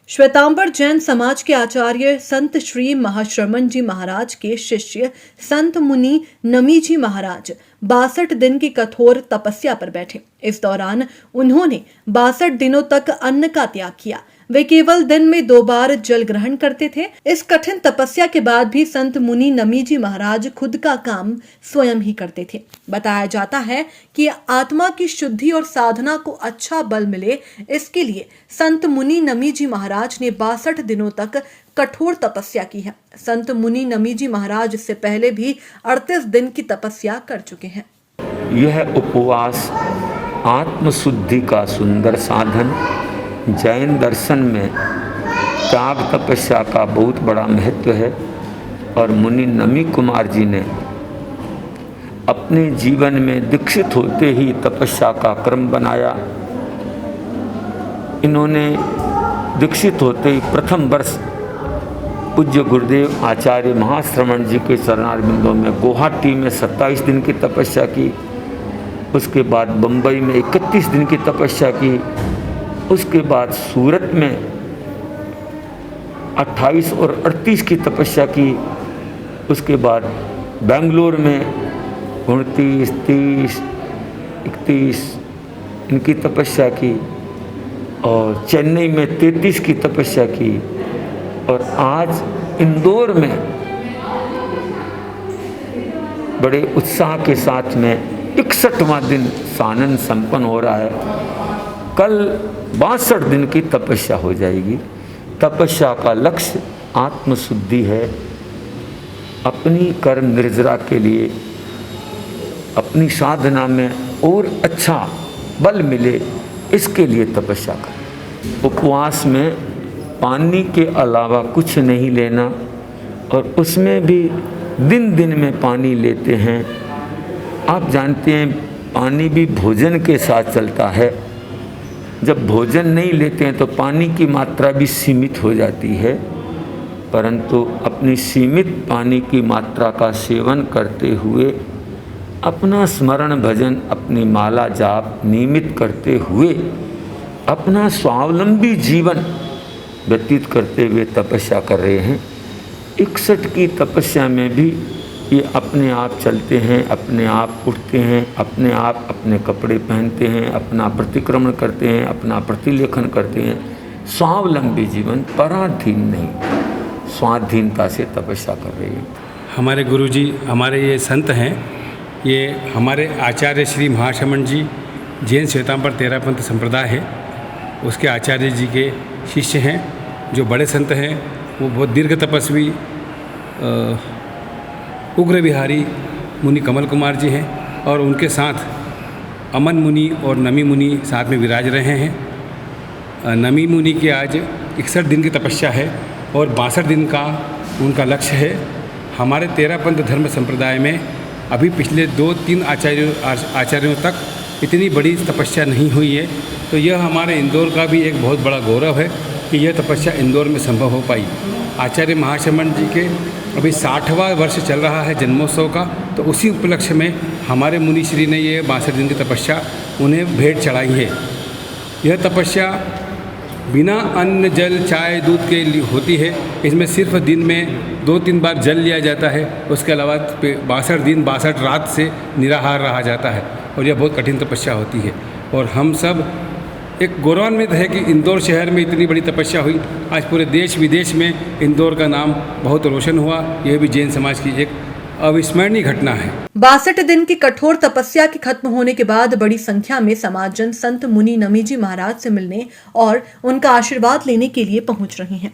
श्वेतांबर जैन समाज के आचार्य संत श्री महाश्रमण जी महाराज के शिष्य संत मुनि नमी जी महाराज 62 दिन की कठोर तपस्या पर बैठे। इस दौरान उन्होंने 62 दिनों तक अन्न का त्याग किया। वे केवल दिन में 2 बार जल ग्रहण करते थे। इस कठिन तपस्या के बाद भी संत मुनि नमी जी महाराज खुद का काम स्वयं ही करते थे। बताया जाता है कि आत्मा की शुद्धि और साधना को अच्छा बल मिले, इसके लिए संत मुनि नमी जी महाराज ने 62 दिनों तक कठोर तपस्या की है। संत मुनि नमी जी महाराज इससे पहले भी 38 दिन की तपस्या कर चुके हैं। यह उपवास आत्मशुद्धि का सुंदर साधन। जैन दर्शन में त्याग तपस्या का बहुत बड़ा महत्व है और मुनि नमी कुमार जी ने अपने जीवन में दीक्षित होते ही तपस्या का क्रम बनाया। इन्होंने दीक्षित होते ही प्रथम वर्ष पूज्य गुरुदेव आचार्य महाश्रमण जी के चरणारविंदों में गुवाहाटी में 27 दिन की तपस्या की। उसके बाद बम्बई में 31 दिन की तपस्या की। उसके बाद सूरत में 28 और 38 की तपस्या की। उसके बाद बेंगलोर में 29, 30, 31 इनकी तपस्या की और चेन्नई में 33 की तपस्या की और आज इंदौर में बड़े उत्साह के साथ में 61वां दिन सानन संपन्न हो रहा है। कल 62 दिन की तपस्या हो जाएगी। तपस्या का लक्ष्य आत्मशुद्धि है। अपनी कर्म निर्जरा के लिए अपनी साधना में और अच्छा बल मिले, इसके लिए तपस्या करें। उपवास में पानी के अलावा कुछ नहीं लेना और उसमें भी दिन दिन में पानी लेते हैं। आप जानते हैं पानी भी भोजन के साथ चलता है। जब भोजन नहीं लेते हैं तो पानी की मात्रा भी सीमित हो जाती है, परंतु अपनी सीमित पानी की मात्रा का सेवन करते हुए अपना स्मरण भजन, अपनी माला जाप नियमित करते हुए अपना स्वावलंबी जीवन व्यतीत करते हुए तपस्या कर रहे हैं। 61 की तपस्या में भी ये अपने आप चलते हैं, अपने आप उठते हैं, अपने आप अपने कपड़े पहनते हैं, अपना प्रतिक्रमण करते हैं, अपना प्रतिलेखन करते हैं। स्वावलंबी जीवन, पराधीन नहीं, स्वाधीनता से तपस्या कर रहे हैं। हमारे गुरुजी, हमारे ये संत हैं, ये हमारे आचार्य श्री महाश्रमण जी जैन श्वेतांबर तेरापंथ संप्रदाय है, उसके आचार्य जी के शिष्य हैं। जो बड़े संत हैं वो बहुत दीर्घ तपस्वी उग्र विहारी मुनि कमल कुमार जी हैं और उनके साथ अमन मुनि और नमी मुनि साथ में विराज रहे हैं। नमी मुनि की आज 61 दिन की तपस्या है और 62 दिन का उनका लक्ष्य है। हमारे तेरापंथ धर्म संप्रदाय में अभी पिछले 2-3 आचार्यों तक इतनी बड़ी तपस्या नहीं हुई है, तो यह हमारे इंदौर का भी एक बहुत बड़ा गौरव है कि यह तपस्या इंदौर में संभव हो पाई। आचार्य महाश्रमण जी के अभी 60वां वर्ष चल रहा है जन्मोत्सव का, तो उसी उपलक्ष्य में हमारे मुनि श्री ने ये 62 दिन की तपस्या उन्हें भेंट चढ़ाई है। यह तपस्या बिना अन्न जल चाय दूध के लिए होती है। इसमें सिर्फ दिन में 2-3 बार जल लिया जाता है, उसके अलावा 62 दिन 62 रात से निराहार रहा जाता है और यह बहुत कठिन तपस्या होती है। और हम सब एक गौरवान्वित है कि इंदौर शहर में इतनी बड़ी तपस्या हुई। आज पूरे देश विदेश में इंदौर का नाम बहुत रोशन हुआ। यह भी जैन समाज की एक अविस्मरणीय घटना है। 62 दिन की कठोर तपस्या के खत्म होने के बाद बड़ी संख्या में समाजजन संत मुनि नमी जी महाराज से मिलने और उनका आशीर्वाद लेने के लिए पहुंच रहे हैं।